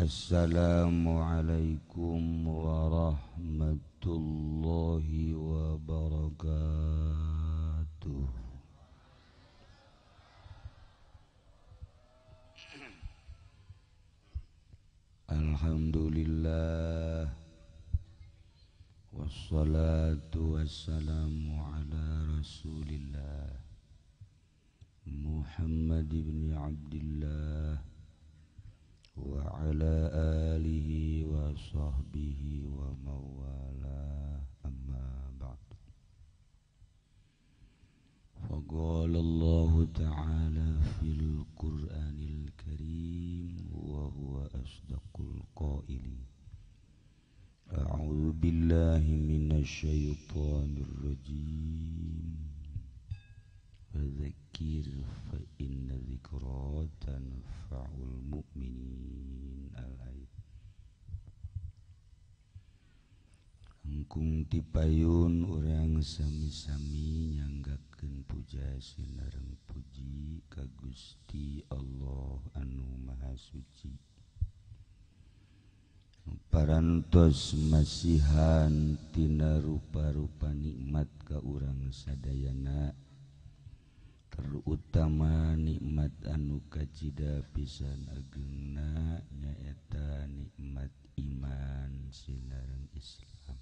Assalamualaikum warahmatullahi wabarakatuh. Alhamdulillah wassalatu wassalamu ala rasulillah Muhammad ibn Abdillah wa ala alihi wa sahbihi wa mawala amma ba'du. Faqala Allah ta'ala fil Qur'anil Karim wa huwa asdaqul qailin. A'udzu billahi minasy syaithanir rajim. Fadzakir fa inna dzikra tanfa'ul mu'minin. Al-ayat. Angkung tipayun urang sami-sami nyanggakeun puja sinareng puji ka Gusti Allah anu Maha Suci. Parantos masihan tina rupa-rupa nikmat ka urang sadayana, terutama nikmat anu kacida pisan ageungna nyaeta nikmat iman sinareng Islam.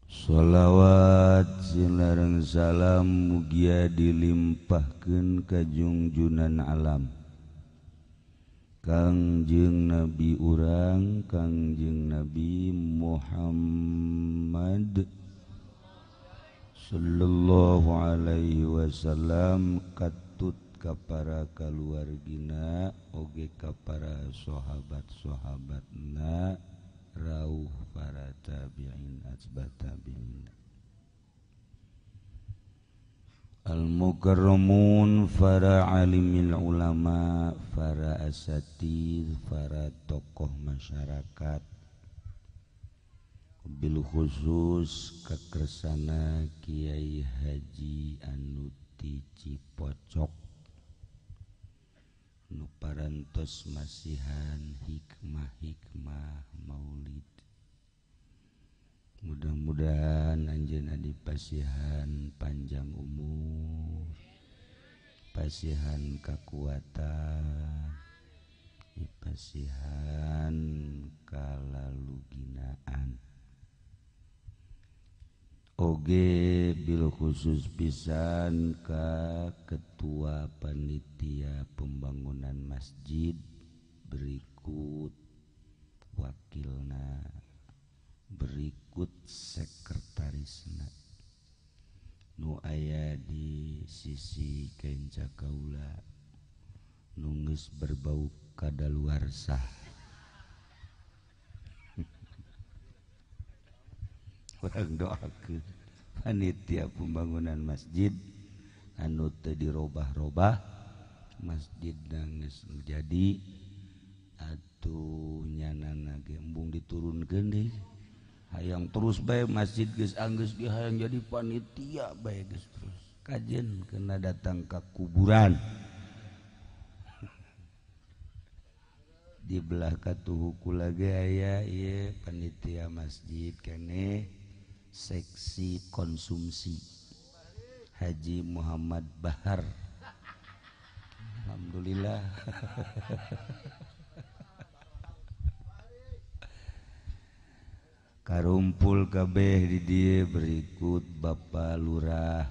Shalawat sinareng salam mugia dilimpahkeun ka junjunan alam Kangjeng Nabi urang Kangjeng Nabi Muhammad sallallahu alaihi wasallam, katut ka para kaluargina oge ka para sahabat-sahabatna rauh para tabi'in atba tabi'in. Al-mukarramun para alimil ulama, para asatidz, para tokoh masyarakat, bil khusus kakersana Kiai Haji anu ti Cipocok nu parantos masihan hikmah-hikmah maulid. Mudah-mudahan anjeunna dipasihan panjang umur, pasihan kakuatan, dipasihan kalaluginaan. Oge bil khusus pisan ka ketua panitia pembangunan masjid berikut wakilna, berikut sekretarisna nu aya di sisi kenca kaula nu geus berbau kadaluarsa. Urang doakeun panitia pembangunan masjid anu teu dirobah-robah, masjidna geus jadi atuh nyanana ge embung diturunkeun deui. Hayang terus bae masjid geus anggeus ge hayang jadi panitia bae geus terus. Kajen kena datang ka kuburan. Di belah katuhu kula ge aya ieu panitia masjid keneh seksi konsumsi Haji Muhammad Bahar. Alhamdulillah. Karumpul kabeh di dieu berikut Bapak Lurah,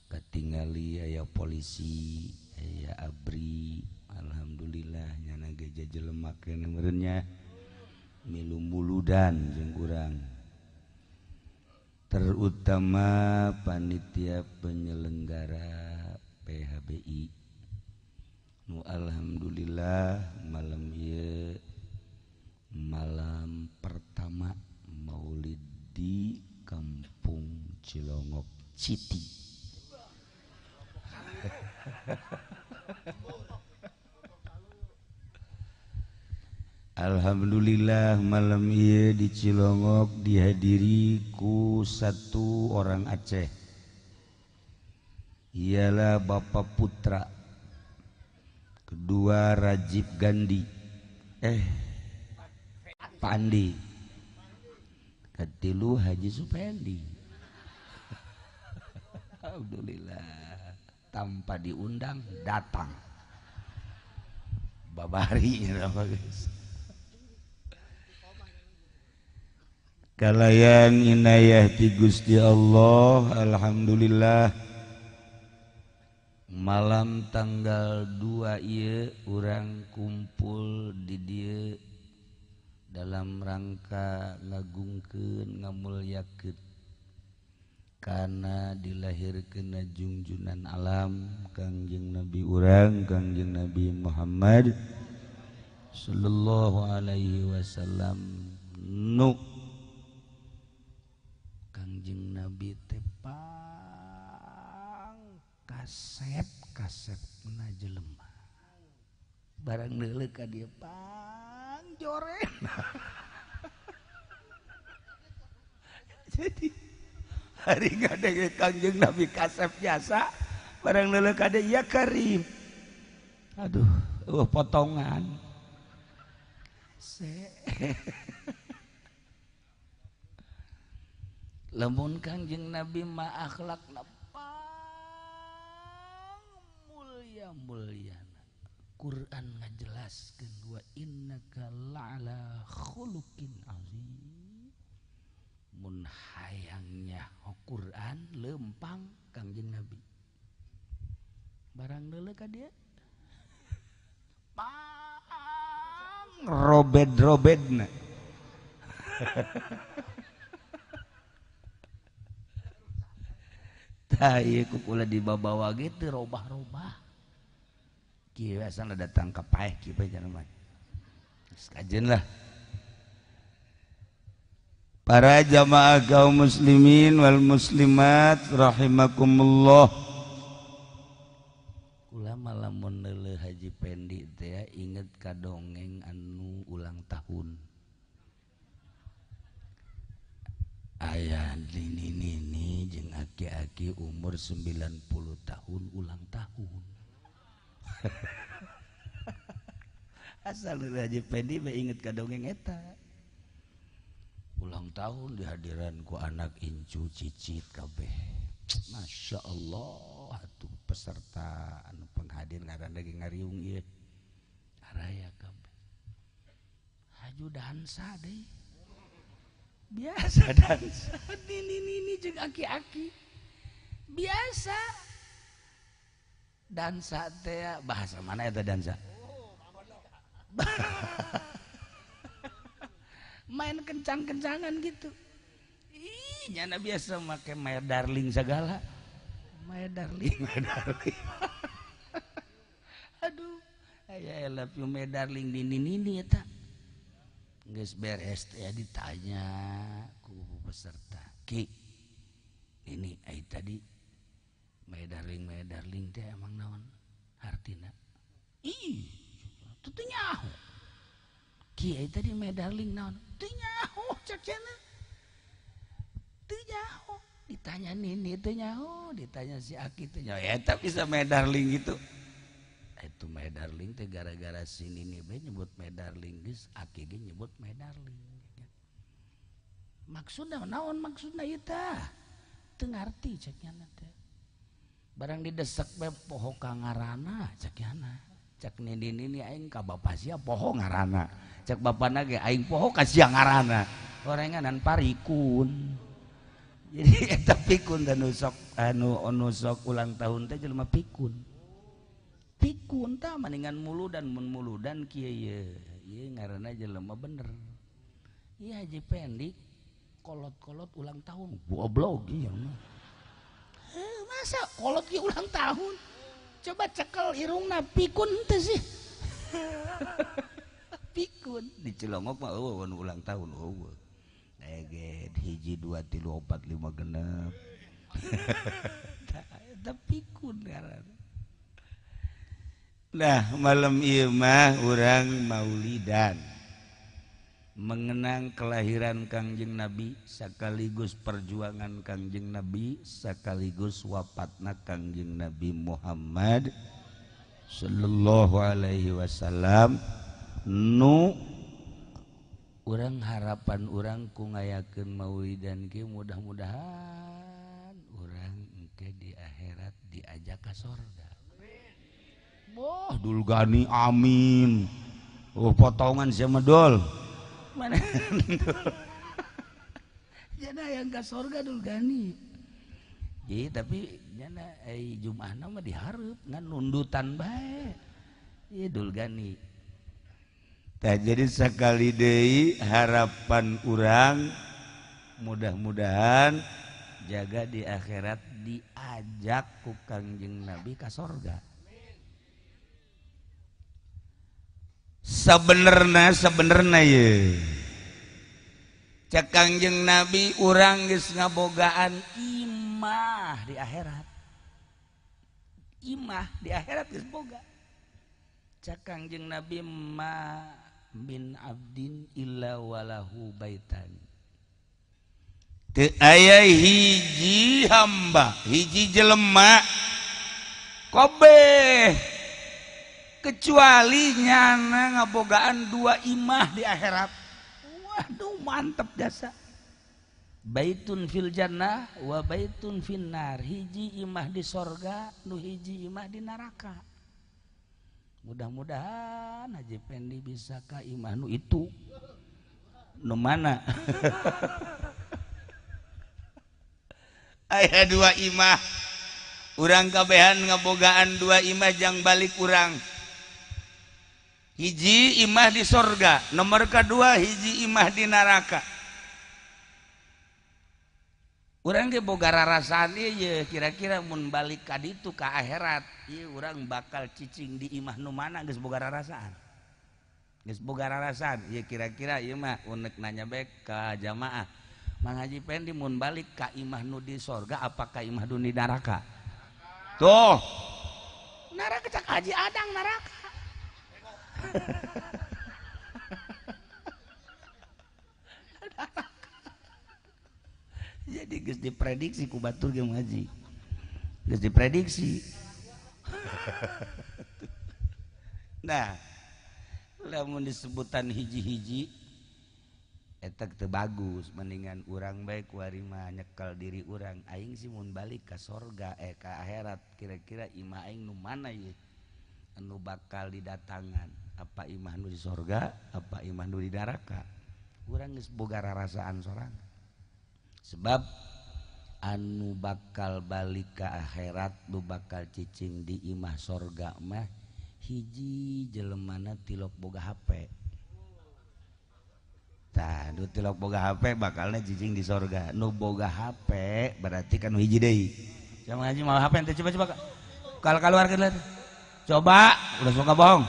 katingali aya polisi, aya abri. Alhamdulillah nyana geja jelema keneh meureun nya milu muludan jeung urang. Terutama panitia penyelenggara PHBI nu alhamdulillah malam ieu malam pertama maulid di Kampung Cilongok City. Alhamdulillah malam ieu di Cilongok dihadiri ku satu orang Aceh. Ialah Bapak Putra kedua Rajib Gandhi Pandi, ketilu Haji Supendi. Alhamdulillah tanpa diundang datang babari apa guys. Kalayan inayah ti Gusti Allah, alhamdulillah malam tanggal 2 ieu urang kumpul di dieu dalam rangka ngagungkeun ngamulyakeun kana dilahirkeun junjunan alam Kangjeng Nabi urang Kangjeng Nabi Muhammad sallallahu alaihi wasallam nu Kangjeng Nabi tepang kasep na jelema barang deuleu ka dieu pang joren. Jadi hari ngadege Kangjeng Nabi kasep biasa barang deuleu ka dieu ya Karim. Aduh, potongan. Lamun Kangjeng Nabi ma akhlakna pang mulia-mulyana. Quran ngajelaskeun wa innaka la'ala khuluqin azim. Mun hayangnya Quran lempang Kangjeng Nabi. Barang deuleu ka dieu pang robed-robedna. Ieu kukula dibawa gitu robah-robah. Kieu asana datang ka paeh kieu bae jangan. Kajen lah. Para jamaah kaum muslimin wal muslimat rahimakumullah. Kula lamun deuleu Haji Pendi teh inget ka dongeng anu ulang tahun. Ayah nini jeung aki-aki umur 90 tahun ulang tahun. Asal Haji Pendi mah inget ka dongeng eta. Ulang tahun dihadiran ku anak incu cicit kabeh. Masya Allah atuh peserta anu penghadir ngaranna ge ngariung ieu. Araya kabeh. Haju dansa deui. Biasa dansa nini jeung aki-aki biasa dansa teh bahasa mana eta dansa main kencang-kencangan gitu nyana biasa make my darling segala my darling aduh I love you my darling nini eta geus beres teh ditanya ku peserta Ki ini ai tadi my darling teh emang naon artina ih teu nyaho Ki ai tadi my darling naon teu nyaho cak cenah teu nyaho ditanya nini teu nyaho ditanya si Aki teu nyaho eta bisa my darling gitu itu my darling teh gara-gara si Nini be nyebut my darling geus Aki ge nyebut my darling. Maksudna naon maksudna ieu tah? Teu ngarti cek nya teh. Barang didesek be poho ka ngaranna cek nya. Cek Nini aing ka bapa sia poho ngaranna. Cek bapana ge aing poho ka sia ngaranna. Orenganan parikun. Jadi eta pikun dan anu sok ulang tahun teh jelema pikun. Pikun tah maningan muludan mun muludan kieu ieu ngaranna jelema bener. Ieu Haji Pendi kolot-kolot ulang tahun goblok ieu mah. Masa kolot ge ulang tahun? Coba cekel irungna pikun teh sih. Pikun di Cilongok mah eueuh ulang tahun eueuh. Eget 1 2 3 4 5 genep. Tah pikun ngaranna. Nah malam ieu mah urang maulidan mengenang kelahiran Kangjeng Nabi sekaligus perjuangan Kangjeng Nabi sekaligus wafatna Kangjeng Nabi Muhammad sallallahu alaihi wasallam nu urang harapan urang ku ngayakeun maulidan kieu mudah-mudahan urang engke di akhirat diajak ka surga. Wah, Dul Gani amin. Oh, potongan sia mah Dul. Mana? Jana yang ka surga Dul Gani. Jadi tapi jana Jumaahna mah dihareup ngan nundutan bae. Ieu Dul Gani. Tah jadi sakali deui harapan urang mudah-mudahan jaga di akhirat diajak ku Kangjeng Nabi ka surga. Sebenerna ye cek Kangjeng Nabi urang geus ngabogaan imah di akhirat. Imah di akhirat geus boga. Cek Kangjeng Nabi ma min abdin illa walahu baitan. Teu aya hiji hamba, hiji jelema kabeh kecuali nyana ngabogaan dua imah di akhirat. Waduh mantep jasa. Baitun fil jannah wa baitun finnar. Hiji imah di sorga, nu hiji imah di neraka. Mudah-mudahan Haji Pendi bisa ka imah nu itu. Nu mana? Aya dua imah. Urang kabehan ngabogaan dua imah jang balik urang. Hiji imah di sorga, nomor kedua hiji imah di neraka. Urang ge boga rarasaan ieu kira-kira mun balik ka ditu ka akhirat, ieu urang bakal cicing di imah nu mana geus boga rarasaan. Geus boga rarasaan, ieu kira-kira ieu mah unek nanya bae ka jamaah. Mang Haji Pendi mun balik ka imah nu di sorga apakah imah nu di neraka? Tuh. Neraka cak Haji Adang neraka. Jadi geus diprediksi ku batur ge ngaji. Geus diprediksi. Nah, lamun disebutan hiji-hiji eta teu bagus, mendingan urang bae kuari mah nyekel diri urang aing sih mun balik ka sorga ka akhirat kira-kira imah aing nu mana ye anu bakal didatangan, apa imah nu di sorga apa imah nu di neraka. Urang geus boga rarasaan sorangan. Sebab anu bakal balik ke akhirat nu bakal cicing di imah sorga mah hiji jelemana tilok boga HP. Tah nu tilok boga HP bakalna cicing di sorga. Nu boga HP berarti kan hiji deui. Sama ngaji mau HP ente coba kalau keluarkeun lah. Coba udah suka bohong.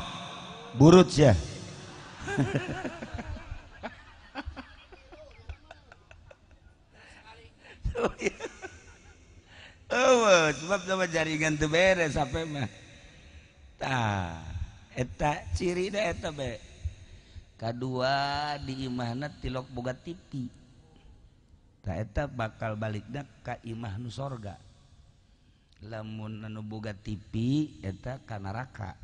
Burut sia. Oh, sebab sama jaringan teu beres sampai mah. Tah, eta ciri da eta be. Kadua di imahna tilok boga TV. Tah eta bakal balikna ka imah nu sorga. Lamun anu boga TV eta ka neraka.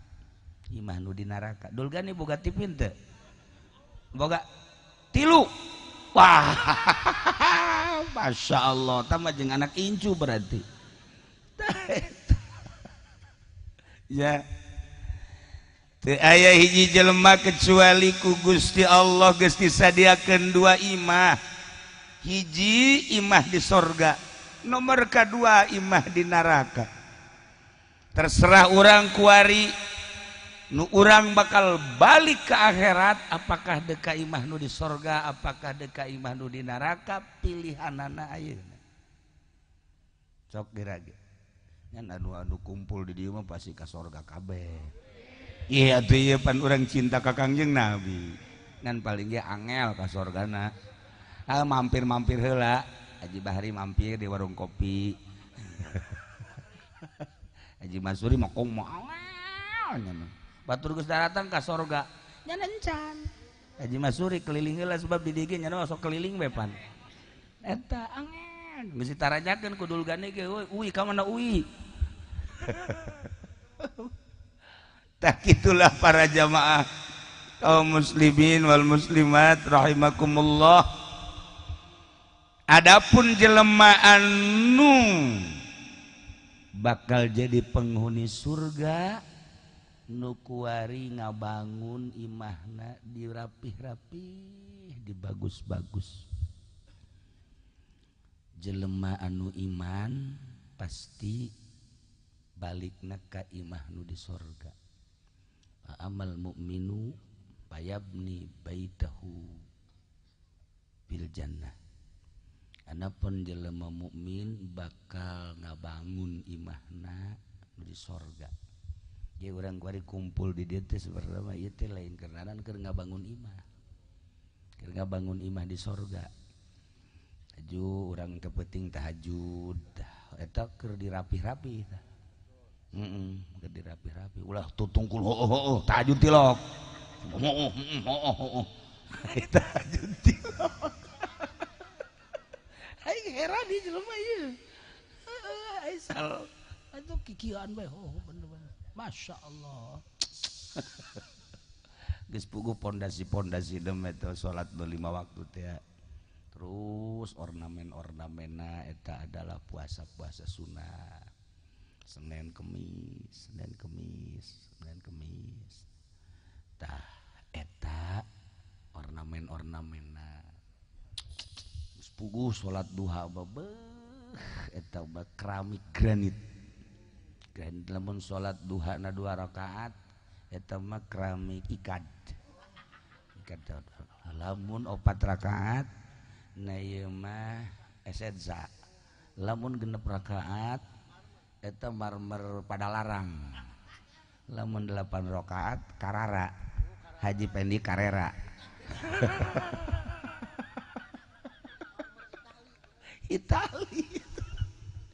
Imah nu di neraka. Dul Gani boga TV teu? Boga tilu. Wah, Masya Allah, tambah jeung anak incu berarti. Ya, teu aya hiji jelema kecuali ku Gusti Allah geus disadiakeun dua imah. Hiji imah di sorga, nomor kedua imah di neraka. Terserah urang kuari nu urang bakal balik ke akhirat apakah deka imah nu di sorga apakah deka imah nu di neraka pilihanana ayeuna sok dirage ngan anu kumpul di dieu mah pasti ka sorga kabeh. Iya atuh ieu pan urang cinta ka Kangjeng Nabi ngan paling ge angel ka sorgana. Mampir-mampir heula Haji Bahri mampir di warung kopi. Haji Masuri mah kong mah angel batur geus datang ka sorga nya encan. Haji Masuri keliling heula sebab di dieu nya sok keliling we pan. Eta angel geus ditarajakeun ku Dul Gani ge uwi ka mana uwi. Tak itulah para jamaah kaum muslimin wal muslimat rahimakumullah. Adapun jelema anu bakal jadi penghuni surga nu kuari ngabangun imahna dirapih-rapih dibagus-bagus. Jelema anu iman pasti balikna ka imah nu di surga. Amal mukminu payabni baitahu bil jannah. Anapun jelema mukmin bakal ngabangun imahna di sorga. Jadi orang kuari kumpul di dieu teh sebenarnya ieu teh lain kenanan keur ngabangun imah. Keur ngabangun imah di sorga. Aju urang kepenting tahajud eta keur dirapih-rapih tah. Keur dirapih-rapih. Ulah tutungkul heuh tahajud tilok. Tahajud tilok. Aing heran di jelema ieu. Aisal atuh kikian bae bener-bener. Masya Allah. Geus puguh pondasi-pondasi dem eta salat 5 waktu teh. Terus ornamen-ornamenna eta adalah puasa-puasa sunnah. Senin Kemis. Tah eta ornamen-ornamenna puguh salat duha babeh eta keramik granit lamun salat duha na 2 rakaat eta mah keramik ikad lamun 4 rakaat na ieu mah esedza lamun 6 rakaat eta marmer Padalarang lamun 8 rakaat Karara Haji Pendi Karera Itali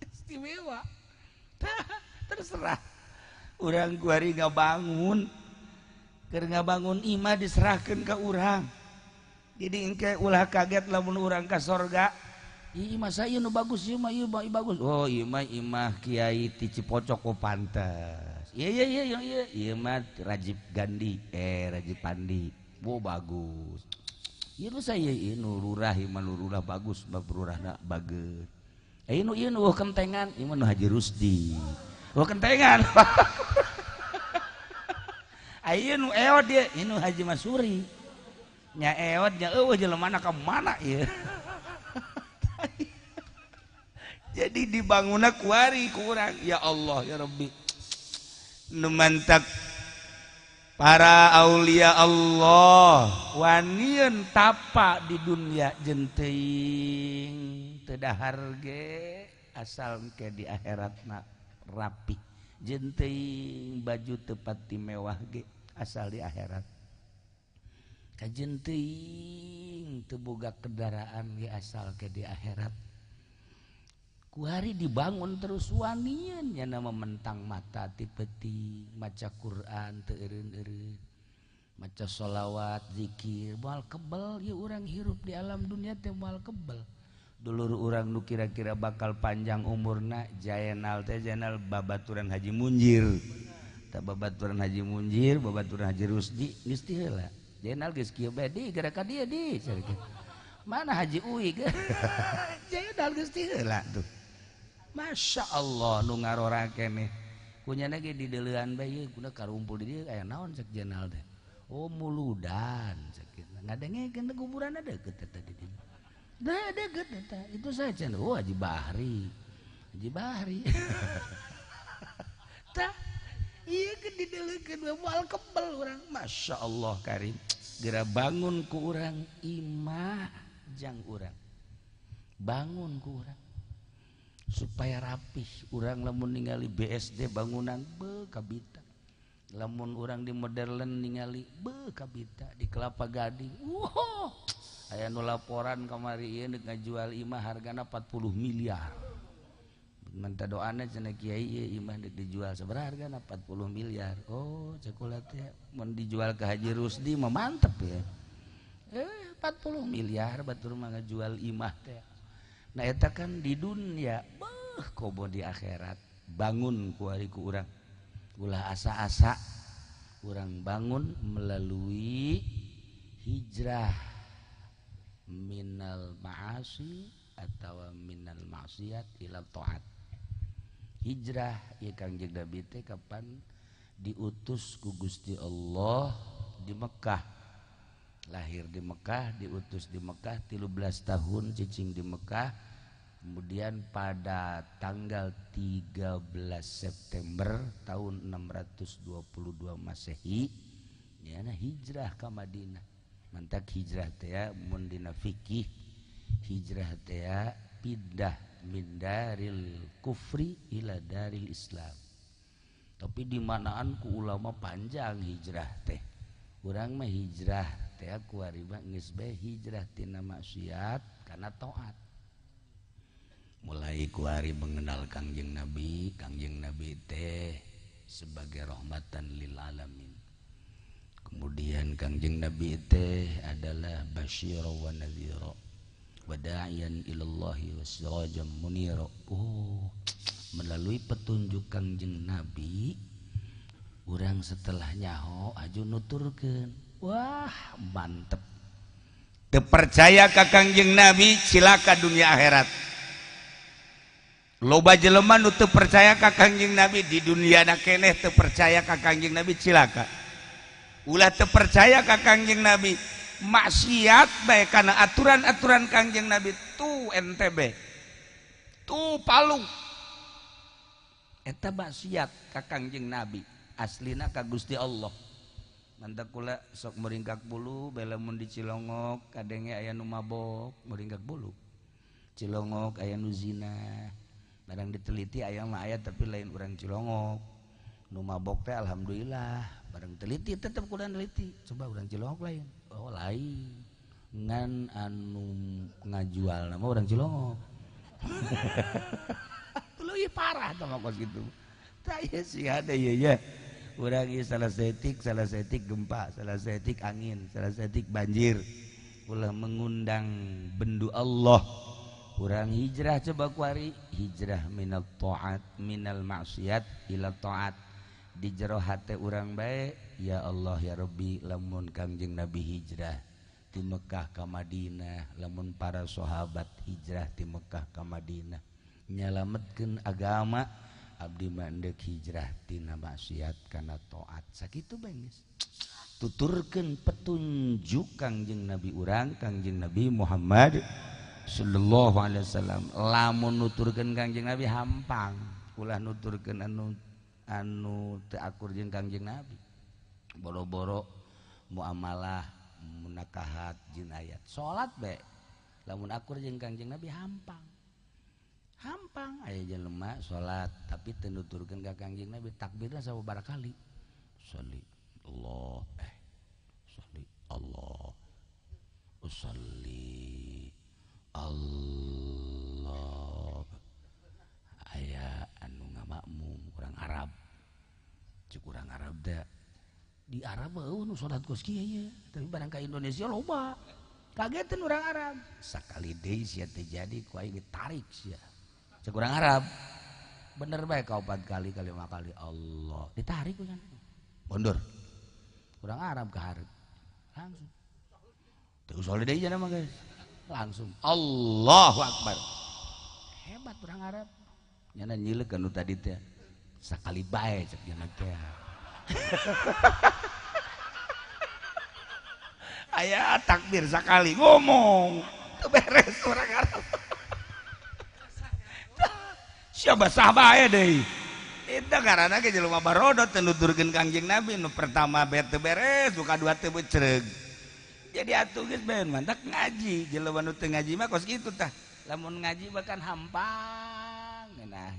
istimewa. Terserah urang kuari ngabangun keur ngabangun imah diserahkeun ka urang. Jadi engke ulah kaget lamun urang ka sorga. Ieu imah saya nu bagus ieu mah bagus. Oh ieu mah imah Kiai ti Cipocok ku pantes. Ieu mah Rajib Gandhi Rajib Pandi. Oh bagus. Ieu saya ieu lurah imah lurah bagus babrurahna bageut. Ieu nu kentengan imah nu Haji Rusdi. Kentengan. Ieu nu eod dia ieu nu Haji Masuri. Nya eod nya eueuh jelemana ka mana ieu. Jadi dibangunna kuari ku urang ya Allah ya Rabbi. Nu mantak para aulia Allah wanian tapa di dunia jenting teu dahar ge asal ke di akhiratna rapi jenting baju teu pati mewah ge asal di akhirat ka jenting teu boga kendaraan ge asal ke di akhirat ku hari dibangun terus wanian nya nama mentang mata ti peti maca Quran teu eureun-eureun maca sholawat zikir moal kebel ieu urang hirup di alam dunia teh moal kebel dulur urang nu kira-kira bakal panjang umurna Jainal teh Jainal babaturan Haji Munjir tah babaturan Haji Munjir babaturan Haji Rusdi geus ti heula Jainal geus kieu bae di gara ka dieu di mana Haji Uwi Jainal geus ti heula tuh. Masya Allah nu ngarora keneh kunyana ge di deuleuan bae ieu kuna karumpul di dieu aya naon cek Jenal teh oh muludan sakitna ngadengekeun teh kuburanna deukeut eta di dieu da deukeut eta itu saja oh Haji Bahri tah ieu ke di deuleukeun moal kebel urang Masya Allah karim geura bangun ku urang imah jang urang bangun ku urang supaya rapih urang lamun ningali BSD bangunan kabita lamun urang di modern ningali kabita di Kelapa Gading aya nu laporan kamari ieu neuk ngajual imah hargana 40 miliar minta doana cenah kiai ieu imah deuk dijual sabaraha hargana 40 miliar oh cek ulah teh mun dijual ke Haji Rusdi mah mantep ya 40 miliar batur mah ngajual imah teh. Nah eta kan di dunia kobo di akhirat bangun ku ari ku urang ulah asa-asa urang bangun melalui hijrah minal ma'asi atau minal maksiat ila taat. Hijrah ya Kangjeng Nabi teh kapan diutus ku Gusti Allah di Mekah. Lahir di Mekah, diutus di Mekah 13 tahun cicing di Mekah. Kemudian pada tanggal 13 September tahun 622 Masehi ya hijrah ke Madinah. Mantak hijrah teh ya mun dina fikih hijrah teh ya pindah min daril kufri ila daril Islam. Tapi di manaan ku ulama panjang hijrah teh. Urang mah hijrah teh ku ari mah geus bae hijrah tina maksiat kana taat. Mulai ku ari mengenal Kangjeng Nabi teh sebagai rahmatan lil alamin. Kemudian Kangjeng Nabi teh adalah basyira wa nadhira wa da'iyan ilallahi wa sirajan munira. Melalui petunjuk Kangjeng Nabi urang setelah nyaho aju nuturkeun. Wah, mantep. Teu percaya ka Kangjeng Nabi cilaka dunia akhirat. Loba jelema nu teu percaya ka Kangjeng Nabi di duniana keneh teu percaya ka Kangjeng Nabi cilaka. Ulah teu percaya ka Kangjeng Nabi maksiat bae kana aturan-aturan Kangjeng Nabi tu NTB. Tu Palu. Eta maksiat ka Kangjeng Nabi, aslina ka Gusti Allah. Mantap kula sok meringkak bulu bela mun di Cilongok kadenge aya nu mabok meringkak bulu. Cilongok aya nu zina. Barang diteliti aya mah aya tapi lain urang Cilongok. Nu mabok teh alhamdulillah, barang teliti tetep kudu neliti. Coba urang Cilongok lain. Oh lain. Ngan anu ngajual nama urang Cilongok. Leuwih parah tah kos kitu. Tah ieu sih ada ieu ya. Urang ieu salah setik gempa, salah setik angin, salah setik banjir. Ulah mengundang bendu Allah. Urang hijrah coba kuari hijrah minal taat minal maksiat ila taat. Di jero hate urang bae ya Allah ya Rabbi lamun Kangjeng Nabi hijrah ti Mekah ka Madinah, lamun para sahabat hijrah ti Mekah ka Madinah nyalametkeun agama abdi mah endek hijrah tina maksiat kana taat. Sakitu bae geus. Tuturkeun petunjuk Kangjeng Nabi urang Kangjeng Nabi Muhammad sallallahu alaihi wasallam. Lamun nuturkeun Kangjeng Nabi hampang, ulah nuturkeun anu teu akur jeung Kangjeng Nabi. Boro-boro muamalah munakahat jinayat. Salat bae lamun akur jeung Kangjeng Nabi hampang. Hampang aya jelema salat tapi teu nuturkeun ka Kangjeng Nabi takbirna sababaraha kali. Sholli Allah sholli Allah usolli Allah. Aya anu ngamakmum kurang Arab. Cuk urang Arab da di Arab eueuh nu salat kos kieu ye, tapi barang ka Indonesia loba. Kageteun urang Arab. Sakali deui sia teh jadi ku aing ditarik sia. Cuk urang Arab. Bener bae ka 4 kali kali 5 kali Allah. Ditarik ku cenah. Mundur. Urang Arab ka hareup. Langsung. Teu usolli deui cenah mah guys. Langsung Allahu Akbar. Hebat urang Arab. Nyana nyileuk anu tadi teh sakali bae cek cenah teh. Aya takbir sakali ngomong teu beres urang Arab. Siapa sahabat deui. Eta karana ge jelema barodot teu nuturkeun Kangjeng Nabi nu pertama bae teu beres, nu kadua teu becereg. Jadi atuh geus bae mantak ngaji, jelema nu teu ngaji mah kos kitu tah. Lamun ngaji bahkan hampang nah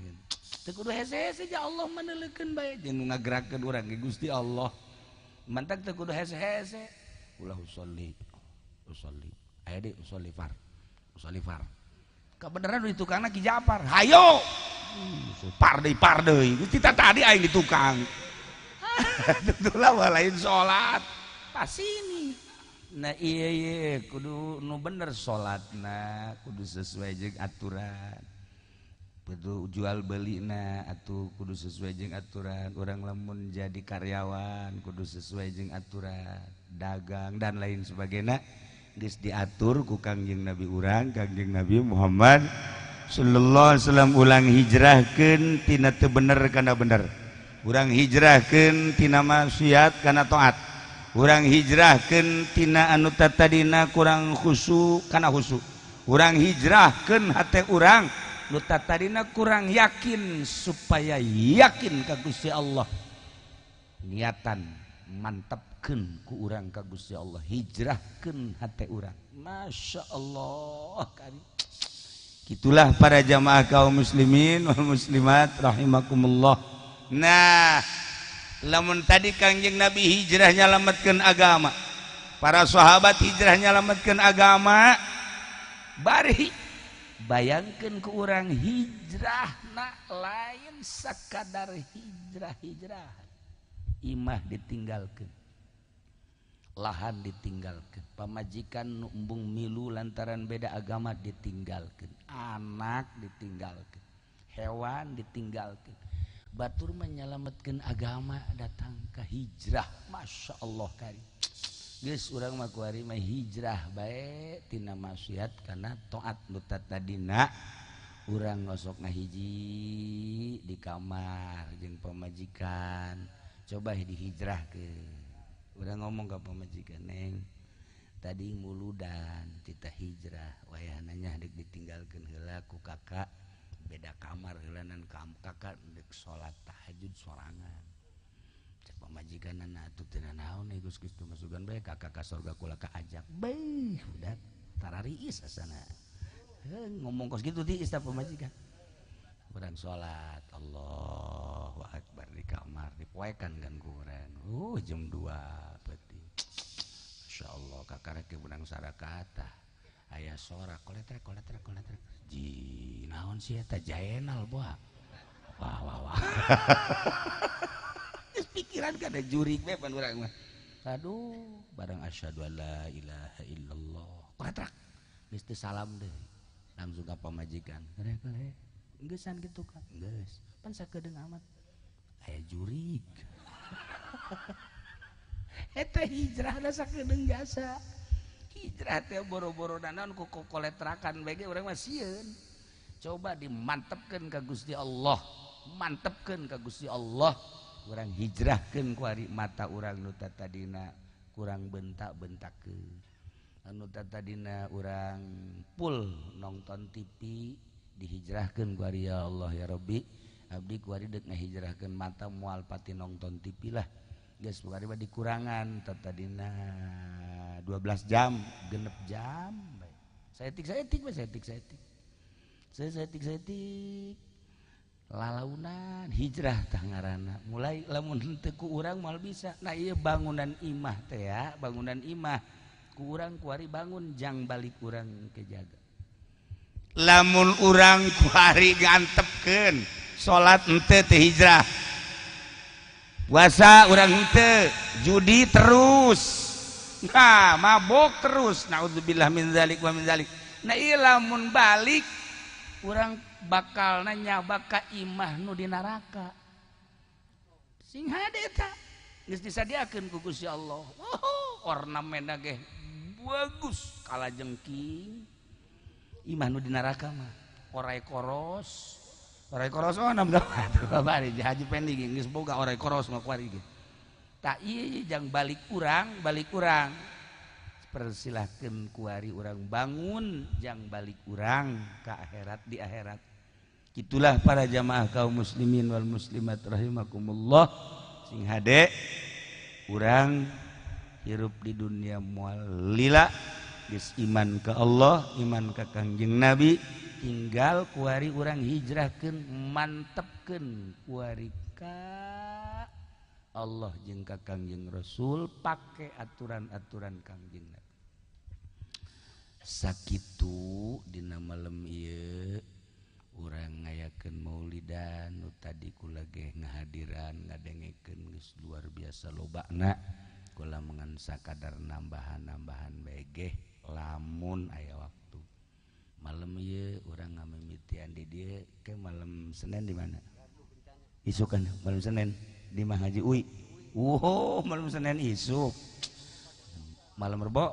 teu kudu hese-hese ja Allah meneuleukeun bae jeung nu ngagerakeun urang ge Gusti Allah. Mantak teu kudu hese-hese. Ulah usolli. Aya deui usolli far. Kabeneran nu ditukangna Ki Ja'far. Hayo. Par deui. Gusti tadi aing di tukang. Tentulah lain salat. Pasini. Nah iya kudu nu bener salatna kudu sesuai jeung aturan. itu jual beli atau kudu sesuai jeung aturan orang lamun jadi karyawan kudu sesuai jeung aturan dagang dan lain sebagainya geus diatur ku Kangjeng Nabi urang Kangjeng Nabi Muhammad sallallahu alaihi wasallam ulang hijrahkeun tina teu bener kana bener urang hijrahkeun tina maksiat kana taat urang hijrahkeun tina anu tatadina kurang khusyuk kana khusyuk urang hijrahkeun hate urang nu tatadina kurang yakin supaya yakin ka Gusti Allah niatan mantapkeun ku urang ka Gusti Allah hijrahkeun hate urang masya Allah kari gitulah para jamaah kaum muslimin wal muslimat rahimakumullah. Nah lamun tadi Kangjeng Nabi hijrah nyalametkeun agama para sahabat hijrah nyalametkeun agama bari bayangkeun ku urang hijrahna lain sakadar hijrah imah ditinggalkeun lahan ditinggalkeun pamajikan nu embung milu lantaran beda agama ditinggalkeun anak ditinggalkeun hewan ditinggalkeun batur menyelametkeun agama datang ke hijrah masya Allah kari geus urang mah kuari mah hijrah bae tina maksiat kana taat nu tatadina urang ngosok ngahiji di kamar jeung pamajikan coba dihijrahkeun urang ngomong ka pamajikan neng tadi muludan tita hijrah wayahna nya dek ditinggalkeun heula ku kakak beda kamar heulanan kakak dek salat tahajud sorangan cek pamajikanna atuh teu naon Gus kitu masugan bae kakak ka surga kula kaajak bae budak tarariis asana ngomong kos kitu ti istap pamajikan urang salat Allahu akbar di kamar dipoekan kan ku urang jam 2 peuting insyaallah kakarek benang sarakata aya sorak koletrek ji naon sia eta jaenal boa wah geus pikiran kada jurig we pan urang mah aduh barang asyhadu alla ilaha illallah koletrek geus teu salam deui langsung ka pamajikan kare geussan kitu kan geus pan sakedeung amat aya jurig eta hijrah da sakedeung jasa hijrah teh boro-boro naon ku koletrakan bae ge urang mah sieun coba dimantepkeun ka Gusti Allah mantepkeun ka Gusti Allah urang hijrahkeun ku ari mata urang nu tatadina kurang bentak-bentakeun anu tatadina urang full nonton TV dihijrahkeun ku ari ya Allah ya Rabbi abdi ku ari deuk ngahijrahkeun mata moal pati nonton TV lah geus ku ari mah dikurangan tatadina 12 jam genep jam saetik lalaunan hijrah tah ngaranna mulai lamun henteu ku urang moal bisa nah ieu bangunan imah teh ya bangunan imah ku urang ku ari bangun jang balik urang kejaga lamun urang ku ari ngantepkeun salat henteu teh hijrah puasa urang henteu judi terus nah mabok terus naudzubillah min zalik wa min zalik nah ieu lamun balik urang bakal nyaba ka imah nu di neraka sing hade eta geus disadiakeun ku Gusti Allah ornamenna ge bagus kalajengking imah nu di neraka mah orai koros oh namda bari haji pending geus boga orai koros mah kuari ge tak ieu jang balik urang persilahkeun kuari urang bangun jang balik urang ka akhirat di akhirat itulah para jamaah kaum muslimin wal muslimat rahimakumullah sing hade urang hirup di dunia moal lila geus iman ka Allah iman ka Kangjeng Nabi tinggal kuari urang hijrahkeun mantepkeun kuari ka Allah jeung ka Kangjeng Rasul pake aturan-aturan Kangjeng Nabi sakitu dina malam ieu urang ngayakeun maulidan nu tadi kula ge ngahadiran ngadengekeun geus luar biasa lobana kula mengan sakadar nambahan-nambahan bae ge lamun aya waktu malam ieu urang ngamimitian di dieu ke malam Senin di mana? Isuk kan malam Senin di Mah Haji Uy. Wow, malam Senin isuk. Malam Rebo.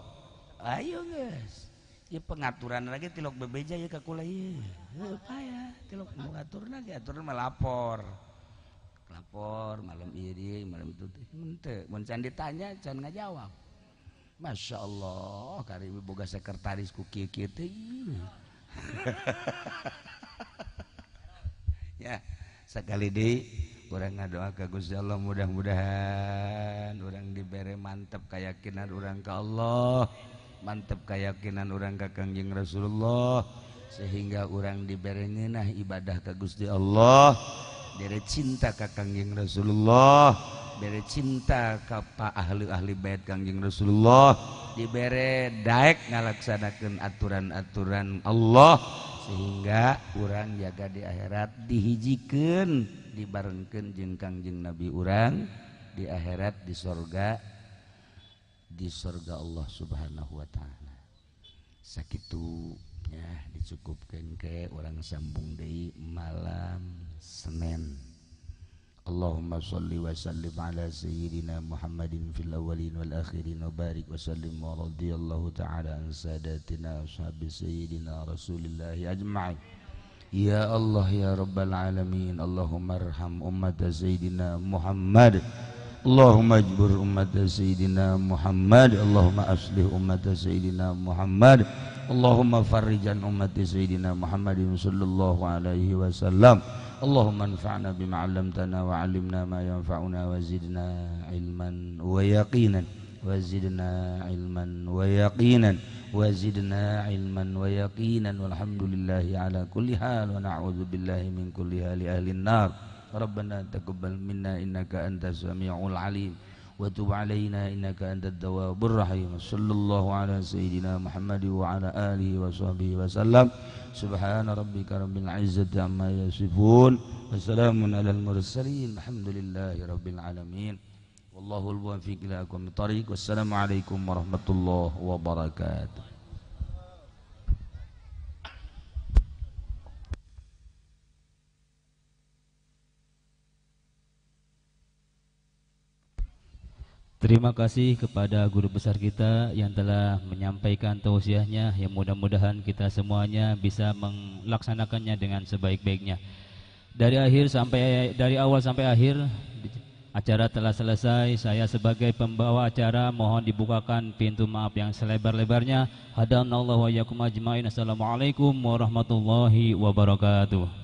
Ayo guys. Ieu pengaturan lagi tilok bebeja ya ka kula ieu. Heuh payah tilok ngaturna ge aturan mah lapor malam ieu di malam itu teu mun can ditanya can ngajawab. Masya Allah kari boga sekretaris ku kieu-kieu teh. Ya sekali deui urang ngadoa ka Gusti Allah mudah-mudahan urang dibere mantep keyakinan urang ka Allah, mantep keyakinan urang ka Kangjeng Rasulullah, sehingga urang dibere ngeunah ibadah ka Gusti Allah, bere cinta ka Kangjeng Rasulullah, bere cinta ka ahli-ahli bait Kangjeng Rasulullah, dibere daek ngalaksanakeun aturan-aturan Allah, sehingga urang jaga di akhirat dihijikeun dibarengkeun jeung Kangjeng Nabi urang di akhirat di sorga Allah Subhanahu wa taala. Sakitu ya dicukupkeun ke urang sambung deui malam Senin. Allahumma shalli wa sallim ala sayyidina Muhammadin fil awwalin wal akhirin wa barik wa sallim wa radhiyallahu ta'ala an sadatina ashabi sayyidina Rasulillah ajma'in. Ya Allah ya Rabbal alamin, Allahumma arham ummat sayyidina Muhammad, Allahumma ajbur ummat sayyidina Muhammad, Allahumma aslih ummat sayyidina Muhammad, Allahumma farrijan ummat sayyidina Muhammadin sallallahu alaihi wasallam. Allahumma anfa'na bima 'allamtana wa 'allimna ma yanfa'una wa zidna ilman wa yaqinan wa zidna ilman wa yaqinan wa zidna ilman wa yaqinan walhamdulillahi ala kulli hal wa na'udzu billahi min kulli hali ahlin nar. Rabbana taqabbal minna innaka antas samiul alim wa tub alaina innaka antat tawwabur rahim. Sallallahu ala sayyidina Muhammad wa ala alihi wa sahbihi wa sallam. Subhana rabbika rabbil izzati amma yasifun wa salamun alal mursalin alhamdulillahi rabbil alamin. Wallahul muwaffiq ila aqwamit thoriq. Wassalamualaikum warahmatullahi wabarakatuh. Terima kasih kepada guru besar kita yang telah menyampaikan tausiahnya, yang mudah-mudahan kita semuanya bisa melaksanakannya dengan sebaik-baiknya. Dari awal sampai akhir acara telah selesai. Saya sebagai pembawa acara mohon dibukakan pintu maaf yang selebar-lebarnya. Hadanallahu wa iyyakum ajmain. Assalamualaikum warahmatullahi wabarakatuh.